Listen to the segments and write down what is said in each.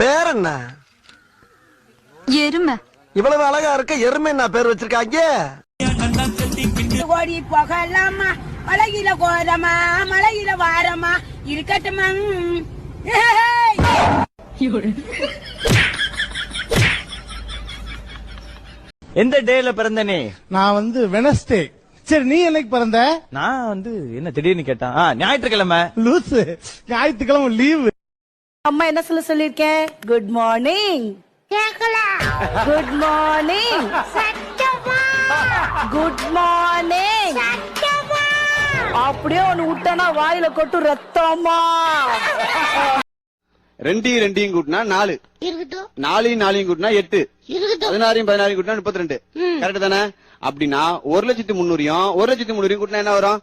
பேர் என்ன? எருமை. இவ்வளவு அழகா இருக்க எருமை என்ன பேர் வச்சிருக்காங்க? ஓடி போகலாமா, மலையில கோரமா, மலையில வாரமா, இருக்கட்டுமா. எந்த டேல பிறந்த நீ? நான் வெனஸ்டே. சரி, நீ என்னைக்கு பிறந்த? நான் என்ன திடீர்னு கேட்டான். ஞாயிற்றுக்கிழமை. லூசு, ஞாயிற்றுக்கிழமை லீவு. அம்மா என்ன சொல்லிருக்கேன்? Good morning. Good morning. Good morning. அப்படியே ஒன்னு விட்டனா வாயில கொட்டு ரத்தமா. ரெண்டையும் கூட்டினா 4, 4 கூட்டினா 8, 16 கூட்டினா 32. கரெக்ட் தானே? அப்படின்னா 1,300,000 1,300,000 கூட்டினா என்ன வரும்?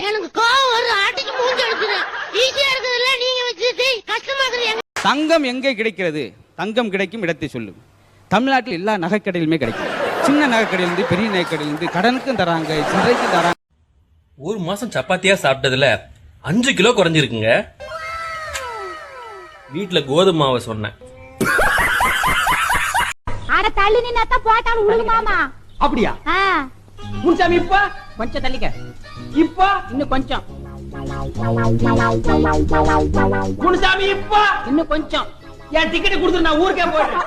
எனக்கு கோவம் வரும். ஆட்டிக்கு மூஞ்சி எடுக்குது. ஈஸியா இருக்குதுல்ல, நீங்க வச்சு கஷ்டமாக்குறீங்க. தங்கம் எங்கே கிடைக்கிறது? தங்கம் கிடைக்கும் இடத்தை சொல்லும். தமிழ்நாட்டில் எல்லா நகைக்கடையிலுமே கிடைக்கும். சின்ன நகைக்கடையிலிருந்து பெரிய நகைக்கடையிலிருந்து கடனுக்கும் தராங்க, சிறைக்கும் தராங்க. ஒரு மாசம் சப்பாத்தியா சாப்பிட்டதுல 5 கிலோ குறைஞ்சிருக்குங்க. வீட்டுல கோதுமை மாவை சொன்னேன். அட தள்ளி நின்னாத்தான் போட்டாலும் உழுகுமாமா. அப்படியா? முன்சாமி இப்ப கொஞ்சம் தள்ளிக்க. இப்ப இன்னும் கொஞ்சம். முன்சாமி இப்ப இன்னும் கொஞ்சம். என் டிக்கெட் கொடுத்து நான் ஊருக்கே போயிட்டேன்.